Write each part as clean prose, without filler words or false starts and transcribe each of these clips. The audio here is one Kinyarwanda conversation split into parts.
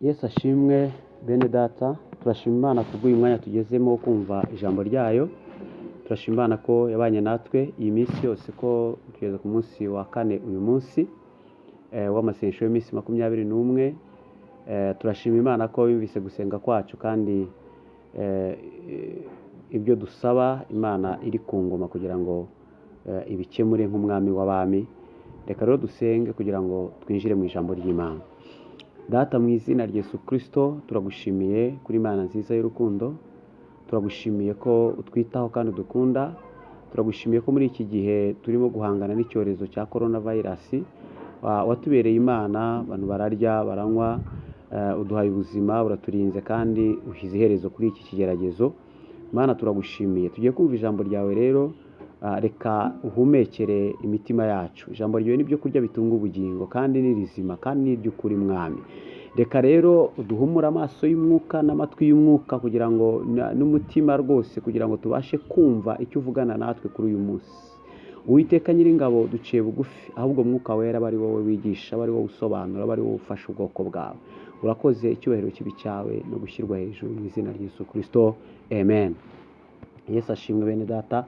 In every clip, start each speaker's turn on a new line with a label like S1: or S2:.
S1: Yesu ashimwe bene data, turashima Imana kubw'uyu mwanya tugezemo wo kumva ijambo ryayo. Turashima Imana ko yabanye natwe iyi minsi yose, ko tugeze ku munsi wa kane uyu munsi w'amasengesho y'iminsi 21. Turashima Imana ko yumvise gusenga kwacu, kandi ibyo dusaba Imana iri ku ngoma kugira ngo ibikemure nk'umwami w'abami. Reka rero dusenge kugira ngo twinjire mu ijambo ry'Imana. Data, mu izina rya Yesu Kristo, turagushimiye kuri Imana nziza y'urukundo. Turagushimiye ko utwitaho kandi udukunda. Turagushimiye ko muri iki gihe turimo guhangana n'icyorezo cya coronavirus, watubereye Imana. Abantu bararya baranywa, uduhaye ubuzima, uraturinze kandi ushyize iherezo kuri iki kigeragezo. Imana turagushimiye. Tugiye kumva ijambo ryawe rero, reka uhumekere imitima yacu. Ijambo ryawe nibyo kurya bitunga ubugingo, kandi ni rizima, kandi ni iry'ukuri mwami. Reka rero uduhumure amaso y'umwuka n'amatwi y'umwuka, kugira ngo n'umutima rwose, kugira ngo tubashe kumva icyo uvugana natwe kuri uyu munsi. Uwiteka Nyiringabo, duciye bugufi, ahubwo Mwuka Wera bari wowe wigisha, bari wowe usobanura, bari wowe ufasha ubwoko bwawe. Urakoze, icyubahiro kibi cyawe no gushyirwa hejuru, mu izina rya Yesu Kristo, amen. Yesu ashimwe bene data.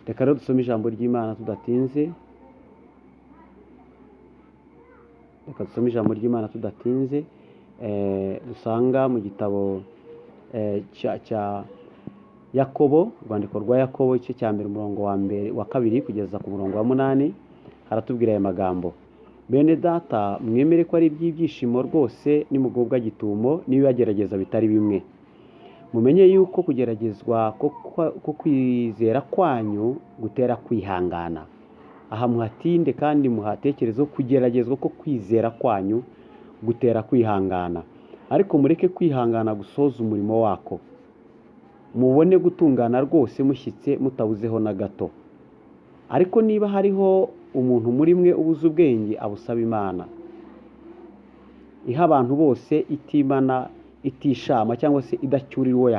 S1: Reka rero dusome ijambo ry'Imana tudatinze. Dusanga mu gitabo cya Yakobo, urwandiko rwa Yakobo, igice cya mbere, umurongo wa kabiri kugeza ku murongo wa 8. Haratubwira aya magambo: bene data, mwemere ko ari iby'ibyishimo rwose nimugubwa gitumo n'ibibagerageza bitari bimwe. Mumenye yuko kugeragezwa ko kwizera kwanyu gutera kwihangana. Aha muhatinde kandi muhatekerezo kugeragezwa ko kwizera kwanyu gutera kwihangana. Ariko mureke kwihangana gusoza umurimo wako, mubone gutungana rwose mushyitse mutabuzeho na gato. Ariko niba hariho umuntu muri mwe ubuze ubwenge, abusaba Imana iha abantu bose itimana, itishama, cyangwa se idacyurira uwo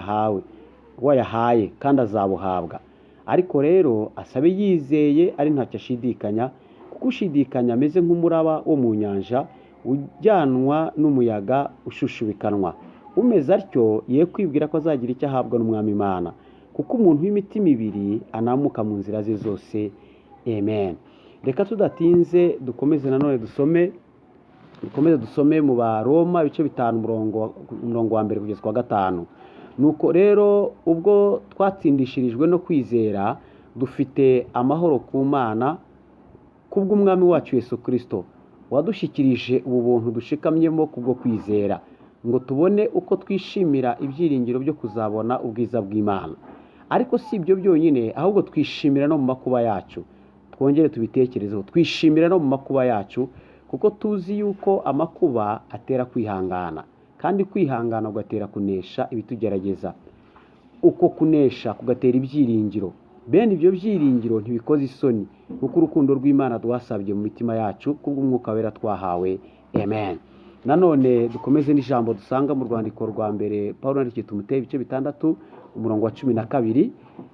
S1: yahaye, kandi azabuhabwa. Ariko rero asabe yizeye, ari ntacyo ashidikanya, kuko ushidikanya ameze nk'umuraba wo mu nyanja ujyanwa n'umuyaga ushushubikanwa. Umeze atyo ye kwibwira ko azagira icyo ahabwa n'Umwami Imana, kuko umuntu w'imitima ibiri anamuka mu nzira ze zose. Amen. Reka tudatinze dukomeze nanone dusome mu Baroma ibice 5 umurongo wa 1 kugeza kwa 5. Nuko rero ubwo twatsindishirijwe no kwizera, dufite amahoro ku Mana kubw'Umwami wacu Yesu Kristo, wadushyikirije ubu buntu dushikamyemo kubwo kwizera, ngo tubone uko twishimira ibyiringiro byo kuzabona ubwiza bw'Imana. Ariko si ibyo byonyine, ahubwo twishimira no mu makuba yacu. Twongere tubitekerezeho, twishimira no mu makuba yacu, kuko tuzi yuko amakuba atera kwihangana, kandi kwihangana kugatera kunesha ibitugerageza, uko kunesha kugatera ibyiringiro. Bene ibyo byiringiro ntibikoze isoni, kuko urukundo rw'Imana rwasabye mu mitima yacu kubw'Umwuka Wera twahawe. Amen. Nanone dukomeze n'ijambo dusanga mu rwandiko rwa mbere Pawulo yandikiye Timoteyo ibice 6 umurongo wa 12.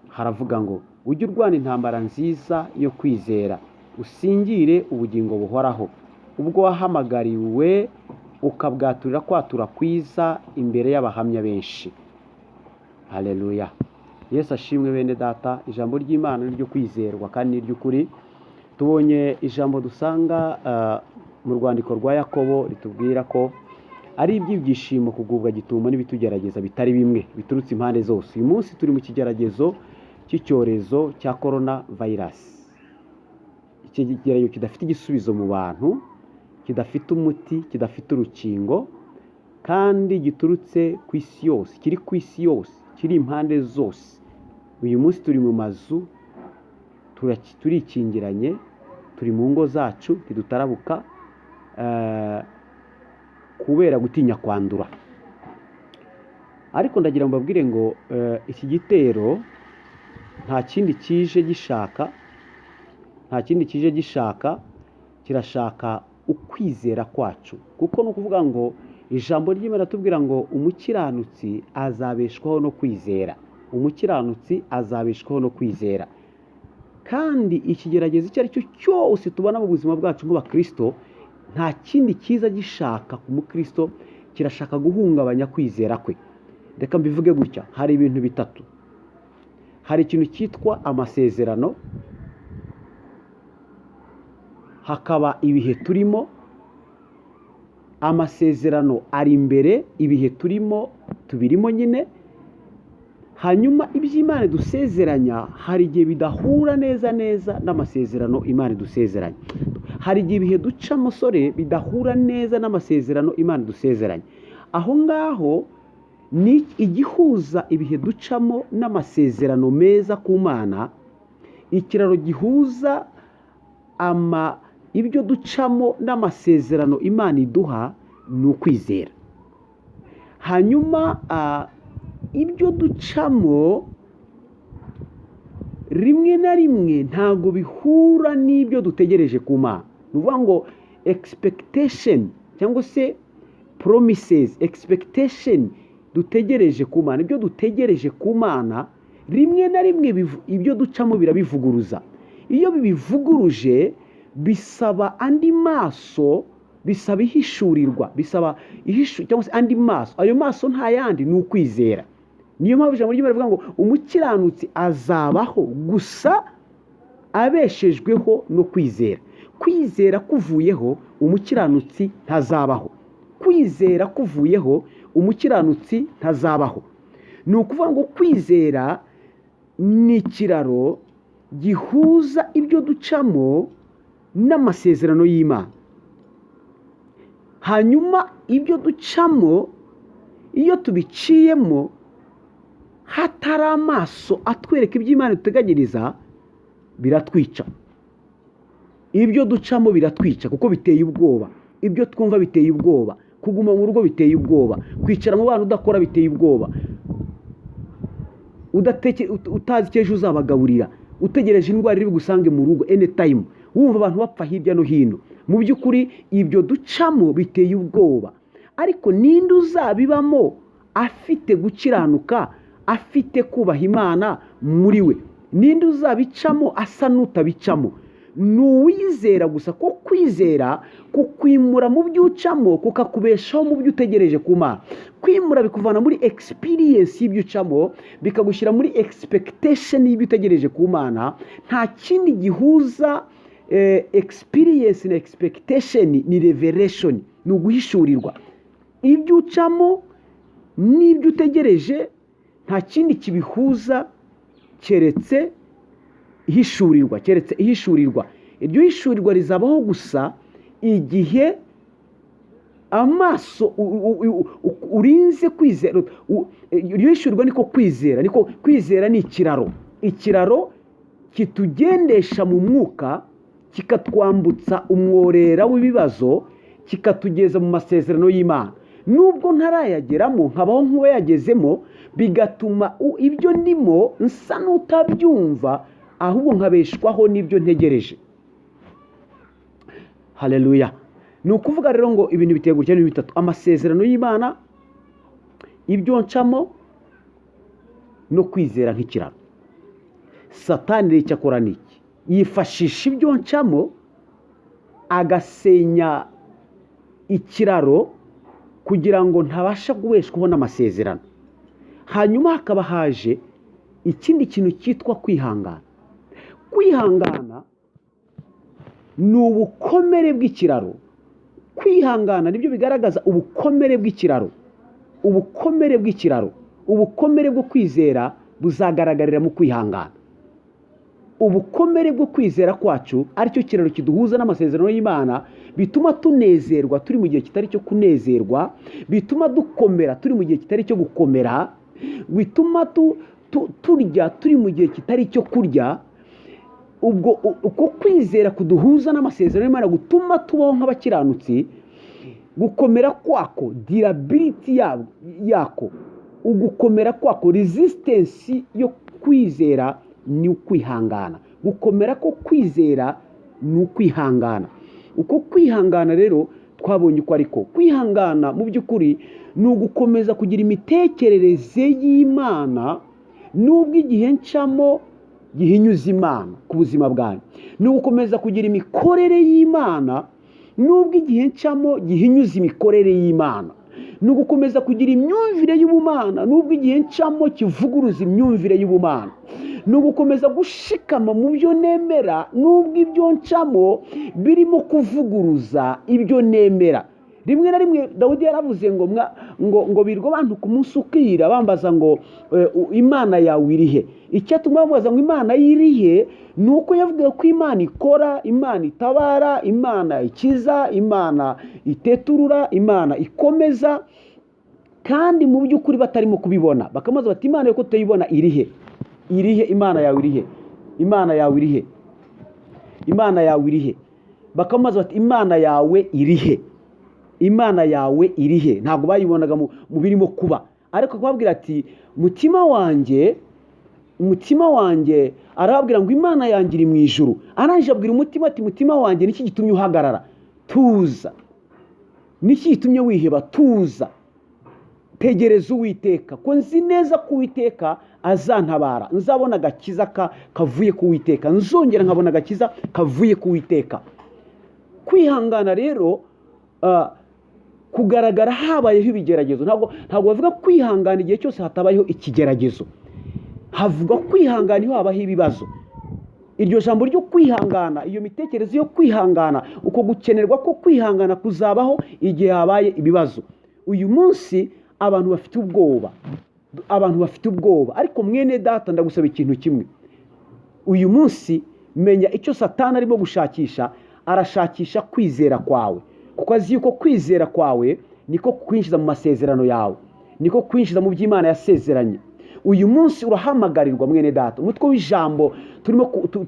S1: Haravuga ngo: ujye urwana intambara nziza yo kwizera, usingire ubugingo buhoraho, ubwo wahamagariwe ukabwaturira kwatura kwiza imbere y'abahamya benshi. Haleluya. Yesu ashimwe bene data. Ijambo ry'Imana ni ryo kwizerwa kandi ni ry'ukuri. Tubonye ijambo dusanga mu rwandiko rwa Yakobo ritubwira ko ari iby'ibyishimo kugubwa gitumo n'ibitugerageza bitari bimwe, biturutse impande zose. Uyu munsi turi mu kigeragezo cy'icyorezo cya coronavirus. Iki kigeragezo kidafite igisubizo mu bantu, kidafite umuti, kidafite urukingo, kandi giturutse ku isi yose, kiri ku isi yose, kiri impande zose. Uyu munsi turi mu mazu, turikingiranye, turi mu ngo zacu, ntidutarabuka kubera gutinya kwandura. Ariko ndagira ngo mbabwire ngo iki gitero nta kindi kije gishaka, kirashaka ukwizera kwacu. Kuko no kuvuga ngo ijambo ry'Imana tubwira ngo umukiranutsi azabeshwaho no kwizera. Umukiranutsi azabeshwaho no kwizera. Kandi ikigeragezo icyo ari cyo cyose tubona mu buzima bwacu nk'abakristo, nta kindi kiza gishaka ku mukristo kirashaka guhungabanya kwizera kwe. Reka mbivuge gutya, hari ibintu bitatu. Hari ikintu cyitwa amasezerano, hakaba ibihe turimo. Amasezerano ari imbere, ibihe turimo tubirimo nyine. Hanyuma iby'Imana dusezeranya hari igihe bidahura neza n'amasezerano Imana idusezeranya. Hari igihe ibihe duca musore bidahura neza n'amasezerano Imana idusezeranya. Aho ngaho ni igihuza ibihe ducamo n'amasezerano meza ku Mana. Ikiraro gihuza ibyo ducamo n'amasezerano Imana iduha ni ukwizera. Hanyuma ibyo ducamo rimwe na rimwe ntago bihura n'ibyo dutegereje ku Mana. Ni ukuvuga ngo expectation cyangwa se promises, expectation dutegereje ku Mana, ibyo dutegereje ku Mana rimwe na rimwe ibyo ducamo birabivuguruza. Iyo bibivuguruje bisaba andi maso, bisaba ihishurirwa, bisaba cyangwa se andi maso. Ayo maso nta yandi ni ukwizera. Niyo mpamvu ijambo ry'Imana rivuga ngo umukiranutsi azabaho gusa abeshejweho no kwizera. Kwizera kuvuyeho umukiranutsi ntazabaho. Kwizera kuvuyeho umukiranutsi ntazabaho. Ni ukuvuga ngo kwizera ni ikiraro gihuza ibyo ducamo n'amasezerano y'Imana. Hanyuma ibyo ducamo iyo tubiciyemo hatari amaso atwereka iby'Imana iduteganyiriza, biratwica. Ibyo ducamo biratwica kuko biteye ubwoba. Ibyo twumva biteye ubwoba. Kuguma mu rugo biteye ubwoba. Kwicara mu bana udakora biteye ubwoba. Utazi icyo ejo uzabagaburira. Utegereje indwara iri bugusange mu rugo anytime. Wumva abantu bapfa hirya no hino. Mu by'ukuri ibyo ducamo biteye ubwoba. Ariko ninde uzabibamo afite gukiranuka, afite kubaha Imana muri we? Ninde uzabicamo asa n'utabicamo? Ni uwizera gusa. Ko kwizera kukwimura mu byo ucamo kukakubeshaho mu byo utegereje ku Mana. Kwimura bikuvana muri experience y'ibyo ucamo bikagushyira muri expectation y'ibyo utegereje ku Mana. Nta kindi gihuza experience na expectation ni revelation, ni uguhishurirwa. Ibyo ucamo n'ibyo utegereje nta kindi kibihuza keretse ihishurirwa. Iryo hishurirwa rizabaho gusa igihe amaso urinze kwizera. Iryo hishurirwa niko kwizera. Niko kwizera ni ikiraro kitugendesha mu mwuka, kikatwambutsa umworera w'ibibazo, kikatugeza mu masezerano y'Imana. Nubwo ntarayageramo nkabaho nk'uwayagezemo, bigatuma ibyo ndimo nsa n'utabyumva, ahubwo nkabeshwaho n'ibyo ntegereje. Haleluya. Ni ukuvuga rero ngo ibintu biteye gutya ni bitatu: amasezerano y'Imana, ibyo ncamo, no kwizera nk'ikiraro. Satani rero icyo akora ni iki? Yifashisha ibyo ncamo agasenya ikiraro kugira ngo ntabasha kubeshwaho n'amasezerano. Hanyuma hakaba haje ikindi kintu cyitwa kwihangana. Kwihangana ni ubukomere bw'ikiraro. Kwihangana nibyo bigaragaza ubukomere bw'ikiraro. Ubukomere bwo kwizera buzagaragarira mu kwihangana. Ubukomere bwo kwizera kwacu aricyo kiraro kiduhuza n'amasezerano y'Imana, bituma tunezerwa turi mu gihe kitari cyo kunezerwa, bituma dukomera turi mu gihe kitari cyo gukomera, bituma turya turi mu gihe kitari cyo kurya. Uko kwizera kuduhuza n'amasezerano y'Imana gutuma tubaho nk'abakiranutsi. Gukomera kwako, durability yako, ugukomera kwako, resistance yo kwizera ni ukwihangana. Gukomera ko kwizera ni ukwihangana. Uko kwihangana rero twabonye uko ariko kwihangana mu by'ukuri ni ugukomeza kugira imitekerereze y'Imana nubwo igihe ncamo gihinyuza Imana ku buzima bwanyu. Ni ugukomeza kugira imikorere y'Imana nubwo igihe ncamo gihinyuza imikorere y'Imana. ni ugukomeza kugira imyumvire y'ubumana nubwo igihe ncamo kivuguruza imyumvire y'ubumana, ni ugukomeza gushikama mu byo nemera nubwo ibyo ncamo birimo kuvuguruza ibyo nemera. Rimwe na rimwe Dawudi yaravuze ngo birwa abantu ku munsi ukira bambaza ngo imana yawe irihe. Icyatuma bamubaza ngo imana yirihe ni uko yavuga ko imana ikora, imana itabara, imana ikiza, imana iteturura, imana ikomeza, kandi mu by'ukuri batarimo kubibona. Bakamubaza bati imana yuko tutayibona irihe, irihe imana yawe irihe, imana yawe irihe, imana yawe irihe. Bakamubaza bati imana yawe irihe, imana yawe irihe. Ntabwo bayibonaga mu birimo kuba, ariko kubabwira ati umutima wanjye arababwira ngo imana yanjye iri mu ijuru. Arangije abwira umutima ati mutima wanjye niki gitumye uhagarara, tuza. Niki gitumye wiheba, tuza, tegereza Uwiteka, ko nzi neza ko Uwiteka azantabara. Nzabona agakiza kavuye ku Uwiteka, nzongera nkabona agakiza kavuye ku Uwiteka. Kwihangana rero kugaragara habayeho ibigeragezo. Ntabwo bavuga kwihangana igihe cyose hatabayeho ikigeragezo, havuga kwihangana iyo habaho ibibazo. Iryo jambo ryo kwihangana, iyo mitekerereze yo kwihangana, uko gukenerwa ko kwihangana kuzabaho igihe habaye ibibazo. Uyu munsi abantu bafite ubwoba, ariko mwene data ndagusaba ikintu kimwe. Uyu munsi menya icyo Satani arimo gushakisha. Arashakisha kwizera kwawe, kuko azi yuko kwizera kwawe niko kwinjiza mu masezerano yawe, niko kwinjiza mu by'Imana yasezeranye. Uyu munsi urahamagarirwa mwene data. Umutwe w'ijambo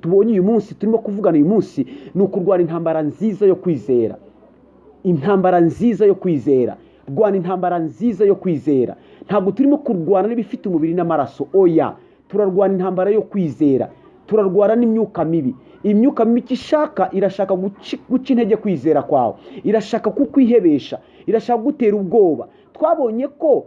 S1: tubonye uyu munsi, turimo kuvugana uyu munsi, ni ukurwana intambara nziza yo kwizera. Intambara nziza yo kwizera. Rwana intambara nziza yo kwizera. Ntabwo turimo kurwana n'ibifite umubiri n'amaraso, oya, turarwana intambara yo kwizera. Turarwana n'imyuka mibi. Imyuka mibi ishaka, irashaka guca intege kwizera kwawe, irashaka kukwihebesha, irashaka gutera ubwoba. Twabonye ko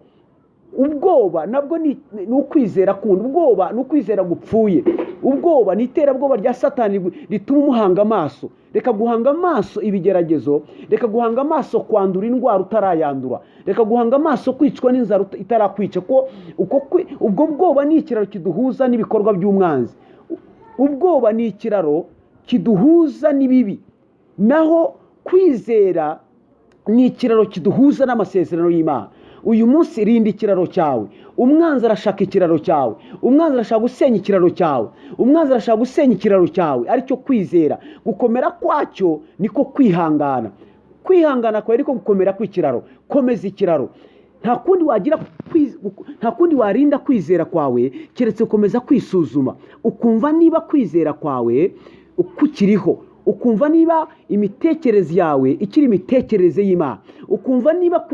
S1: ubwoba nabwo ni ukwizera kundi. Ubwoba ni ukwizera gupfuye. Ubwoba ni iterabwoba rya Satani rituma umuhanga amaso. Reka guhanga amaso ibigeragezo, reka guhanga amaso kwandura indwara utarayandura, reka guhanga amaso kwicwa n'inzara itarakwica. Ubwo bwoba ni ikiraro kiduhuza n'ibikorwa by'umwanzi. Ubwoba ni ikiraro kiduhuza n'ibibi, naho kwizera ni ikiraro kiduhuza n'amasezerano y'Imana. Uyu munsi rinda ikiraro cyawe. Umwanzi arashaka ikiraro cyawe, umwanzi arashaka gusenya ikiraro cyawe, umwanzi arashaka gusenya ikiraro cyawe, aricyo kwizera. Gukomera kwacyo niko kwihangana. Kwihangana kwawe niko gukomera kw'ikiraro. Komeza ikiraro. Nta kundi warinda kwizera kwawe keretse gukomeza kwisuzuma, ukumva niba kwizera kwawe kukiriho, ukumva niba imitekerereze yawe ikiri imitekerereze y'Imana, ukumva niba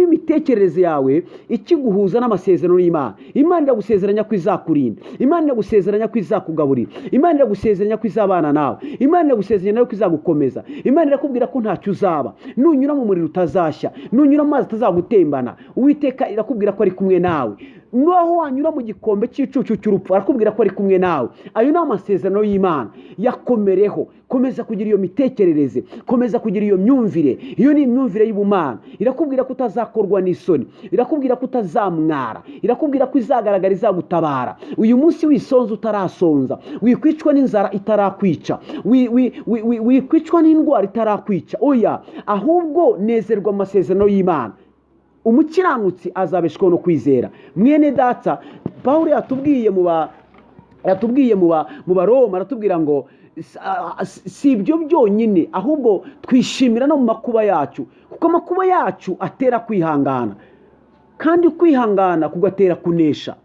S1: imitekerereze yawe ikiguhuza n'amasezerano y'Imana. Imana iragusezeranya ko izakurinda, Imana iragusezeranya ko izakugaburira, Imana iragusezeranya ko izabana nawe, Imana iragusezeranya ko izagukomeza, Imana irakubwira ko ntacyo uzaba, nunyura mu muriro utazashya, nunyura mu mazi atazagutembana. Uwiteka irakubwira ko ari kumwe nawe. Naho wanyura mu gikombe cy'icucu cy'urupfu, arakubwira ko ari kumwe nawe. Ayo ni amasezerano y'Imana. Yakomereho. Komeza kugira iyo mitekerereze, komeza kugira iyo myumvire. Iyo ni imyumvire y'ubumana. Irakubwira ko utazakorwa n'isoni, irakubwira ko utazamwara, irakubwira ko izagaragara, izagutabara. Uyu munsi wisonza utarasonza, wikwicwa n'inzara itarakwica, wikwicwa n'indwara itarakwica, oya, ahubwo nezerwa amasezerano y'Imana. Umukiranutsi azabeshwaho no kwizera. Mwene data, Pawulo yatubwiye mu Baroma, aratubwira ngo si ibyo byonyine, ahubwo twishimira no mu makuba yacu, kuko amakuba yacu atera kwihangana, kandi kwihangana kugatera kunesha,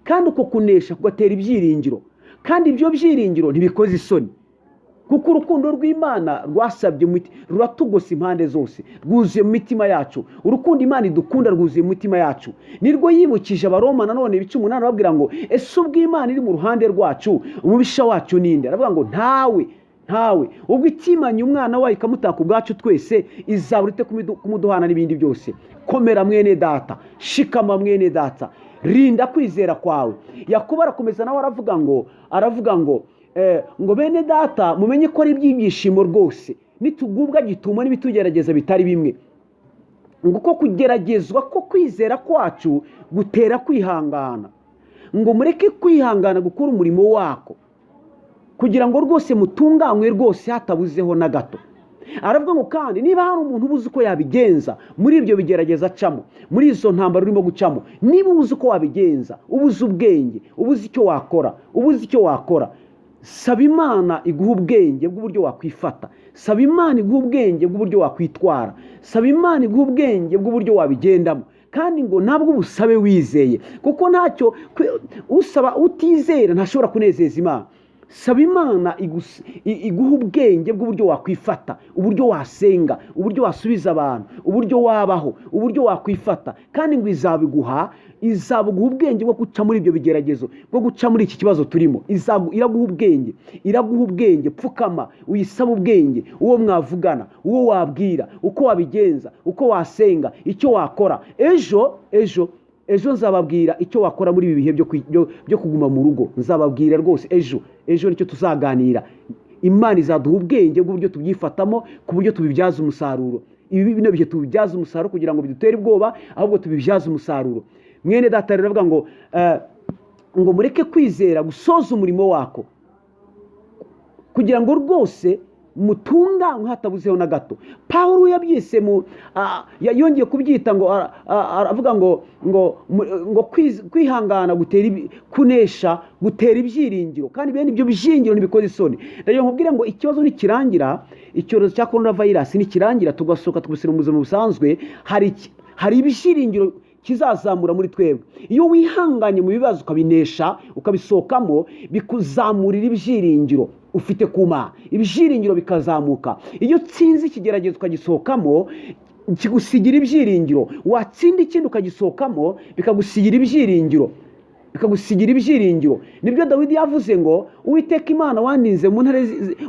S1: kandi uko kunesha kugatera ibyiringiro, kandi ibyo byiringiro ntibikoze isoni, kuko urukundo rw'Imana rwasabye ruratugose impande zose, rwuzuye mu mitima yacu. Urukundo Imana idukunda rwuzuye mu mitima yacu. Nirwo yibukije Abaroma nanone 8:8 babwira ngo ese ubwo Imana iri mu ruhande rwacu, umubisha wacu ninde? Aravuga ngo ntawe. Ubwo itimanye umwana wayo ikamutaka ubwacu twese, izaburite kumuduhana n'ibindi byose. Komera mwene data, shikama mwene data, rinda kwizera kwawe. Yakobo arakomeza nawe aravuga ngo bene data mumenye ko ari ibyishimo rwose nitugubwa gituma n'ibitugerageza bitari bimwe. ngo uko kugeragezwa ko kwizera kwacu gutera kwihangana, ngo mureke kwihangana gukora umurimo wako kugira ngo rwose mutunganywe rwose hatabuzeho na gato. Aravuga ngo kandi niba hari umuntu ubuze uko yabigenza muri ibyo bigerageza acamo, muri izo ntambara urimo gucamo, niba ubuze uko wabigenza, ubuze ubwenge, ubuze icyo wakora, saba Imana iguha ubwenge bw'uburyo wakwifata, saba Imana iguha ubwenge bw'uburyo wakwitwara, saba Imana iguha ubwenge bw'uburyo wabigendamo. Kandi ngo ntabwo ubusabe wizeye, kuko ntacyo usaba utizera ntashobora kunezeza Imana. Saba Imana iguha ubwenge bw'uburyo wakwifata, uburyo wasenga, uburyo wasubiza abantu, uburyo wabaho, uburyo wakwifata. Kandi ngo izabuguha ubwenge bwo guca muri ibyo bigeragezo, bwo guca muri iki kibazo turimo. Iraguha ubwenge. Pfukama uyisaba ubwenge, uwo mwavugana, uwo wabwira, uko wabigenza, uko wasenga, icyo wakora. Ejo nzababwira icyo wakora muri ibi bihe byo kuguma mu rugo. Nzababwira rwose ejo nicyo tuzaganira. Imana izaduha ubwenge bw'uburyo tubyifatamo, ku buryo tubibyaza umusaruro. Bino bihe tubibyaza umusaruro kugira ngo bidutere ubwoba, ahubwo tubibyaza umusaruro. Mwene data rero avuga ngo mureke kwizera gusoza umurimo wako kugira ngo rwose mutunganywe hatabuzeho na gato. Pawulo yabyise yongeye kubyita ngo aravuga ngo kwihangana kunesha gutera ibyiringiro, kandi bene ibyo byiringiro ntibikoze isoni. Rero nkubwire ngo ikibazo nikirangira, icyorezo cya coronavirus nikirangira, tugasohoka tugasubira mu buzima busanzwe, hari ibyiringiro kizazamura muri twebwe. Iyo wihanganye mu bibazo ukabinesha, ukabisohokamo, bikuzamurira ibyiringiro ufite ku Mana, ibyiringiro bikazamuka. Iyo utsinze ikigeragezo ukagisohokamo, kigusigira ibyiringiro. Watsinda ikindi ukagisohokamo, bikagusigira ibyiringiro. Nibyo Dawidi yavuze ngo Uwiteka Imana wandinze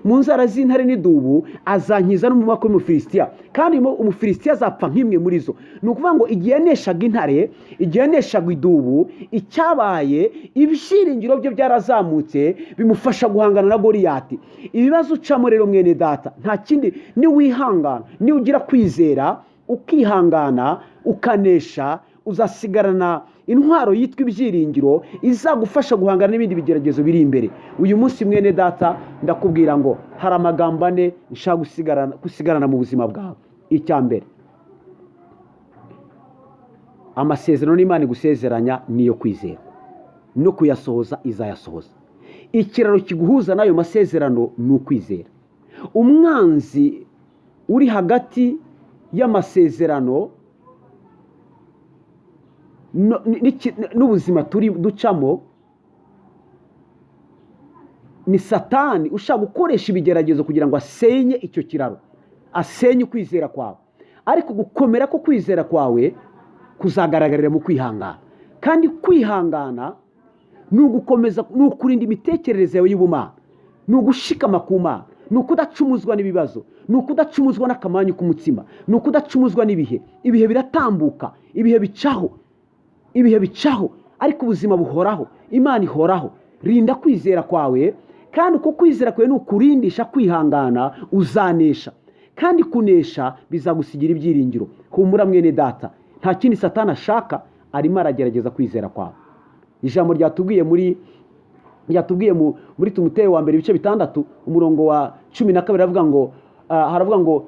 S1: mu nzara z'intare n'idubu azankiza no mu maboko y'Umufilisitiya, kandi Umufilisitiya azapfa nk'imwe muri zo. Ni ukuvuga ngo igihe yaneshaga intare, igihe yaneshaga idubu, icyabaye ibyiringiro bye byarazamutse bimufasha guhangana na Goliyati. Ibibazo ucamo rero mwene data nta kindi, niwihangana, niugira kwizera, ukihangana, ukanesha, uzasigarana intwaro yitwa ibyiringiro izagufasha guhangana n'ibindi bigeragezo biri imbere. Uyu munsi mwene data ndakubwira ngo hari amagambo 4 nshaka gusigarana mu buzima bwawe. Icya mbere, amasezerano n'Imana igusezeranya niyo kwizera, no kuyasohoza izayasohoza. Ikiraro kiguhuza n'ayo masezerano ni ukwizera. Umwanzi uri hagati y'amasezerano n'ubuzima ducamo ni Satani ushaka gukoresha ibigeragezo kugira ngo asenye icyo kiraro, asenye ukwizera kwawe. Ariko gukomera ko kwizera kwawe kuzagaragarira mu kwihangana. Kandi kwihangana ni ugukomeza, ni ukurinda imitekerereze yawe y'ubumana, ni ugushikama ku Mana, ni ukudacumuzwa n'ibibazo, ni ukudacumuzwa n'akamanyu k'umutima, ni ukudacumuzwa n'ibihe. Ibihe biratambuka, ibihe bicaho, ariko ubuzima buhoraho, Imana ihoraho. Rinda kwizera kwawe, kandi uko kwizera kwawe ni ukurindisha kwihangana, uzanesha. Kandi kunesha bizagusigira ibyiringiro. Humura mwene data, nta kindi Satani ashaka, arimo aragerageza kwizera kwawe. Ijambo ryatubwiye muri Timoteyo wa mbere ibice 6 umurongo wa 12 haravuga ngo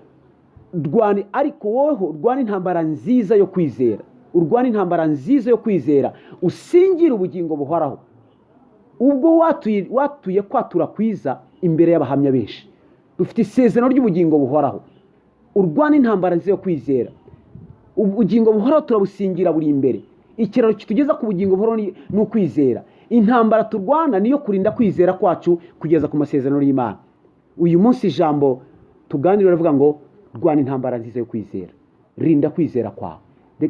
S1: rwani, ariko wowe rwani intambara nziza yo kwizera, urwana intambara nziza yo kwizera, usingira ubugingo buhoraho. Ubwo watuye kwatura kwiza imbere y'abahamya benshi. Dufite isezerano ry'ubugingo buhoraho. Urwana intambara nziza yo kwizera, ubugingo buhoraho turabusingira buri imbere. Ikiraro kitugeza ku bugingo buhoraho ni ukwizera. Intambara turwana niyo kurinda kwizera kwacu kugeza ku masezerano y'Imana. Uyu munsi ijambo tuganira ravuga ngo rwana intambara nziza yo kwizera. Rinda kwizera kwawe,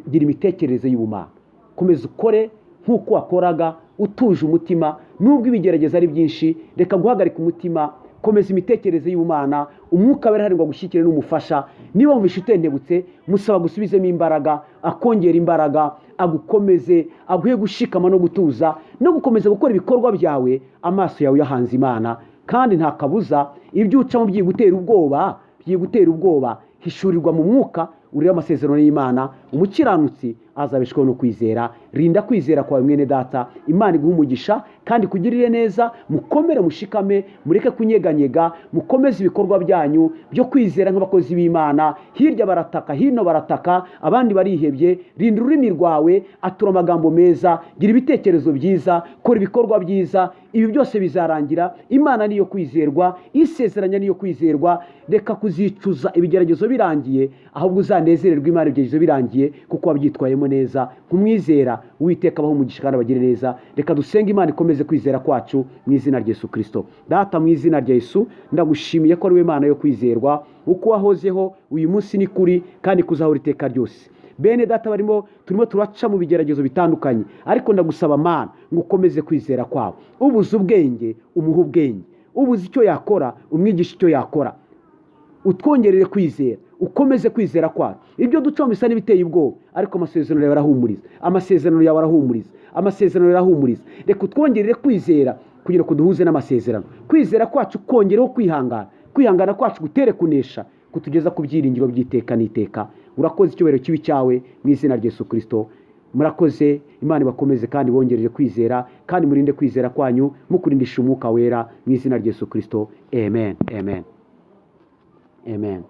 S1: gira imitekerereze y'ubumana, komeza ukore nk'uko wakoraga utuje umutima. Nubwo ibigerageza ari byinshi, reka guhagarika umutima, komeza imitekerereze y'ubumana. Umwuka wera hari ngo agushyikire n'umufasha. Niba wumvishe utendebutse, musaba gusubizemo imbaraga, akongera imbaraga, agukomeze, aguhe gushikama no gutuza, no gukomeza gukora ibikorwa byawe amaso yawe yahanze Imana. Kandi nta kabuza ibyo ucamo byigutera ubwoba, hishurirwa mu mwuka, urire amasezerano y'Imana, umukiranutsi azabeshwaho no kwizera. Rinda kwizera kwawe mwene data, Imana iguha umugisha kandi kugirire neza. Mukomere mushikame, mureke kunyeganyega, mukomeze ibikorwa byanyu byo kwizera nk'abakozi b'Imana. Hirya barataka, hino barataka, abandi barihebye. Rinda ururimi rwawe, atura amagambo meza, gira ibitekerezo byiza, kora ibikorwa byiza. Ibi byose bizarangira. Imana niyo kwizerwa, isezeranya niyo kwizerwa. Reka kuzicuza ibigeragezo birangiye, ahubwo uzanezererwa Imana ibigeragezo birangiye, kuko wabyitwayemo neza. Kumwizera Uwiteka abaho umugisha kandi abagire neza. Reka dusenge Imana ikomeze kwizera kwacu mu izina rya Yesu Kristo. Data, mu izina rya Yesu ndagushimiye ko ari we Imana yo kwizerwa, uko wahozeho uyu munsi ni kuri kandi kuzahora iteka ryose. Bene data turimo turaca mu bigeragezo bitandukanye, ariko ndagusaba Mana ngo ukomeze kwizera kwawe. Ubuze ubwenge umuhe ubwenge, ubuze icyo yakora umwigisha icyo yakora. Utwongerere kwizera, ukomeze kwizera kwawe. Ibyo duca bisa n'ibiteye ubwoba, ariko amasezerano yawe arahumuriza, amasezerano yawe arahumuriza, amasezerano yarahumuriza. Reka utwongerere kwizera kugira ngo duhuze n'amasezerano. Kwizera kwacu kongereho kwihangana, kwihangana kwacu gutere kunesha, kutugeza ku byiringiro by'iteka n'iteka. Urakoze, icyubahiro kibi cyawe mu izina rya Yesu Kristo. Murakoze, Imana ibakomeze kandi bongereje kwizera, kandi murinde kwizera kwanyu mukurindisha umwuka wera mu izina rya Yesu Kristo. Amen, amen, amen.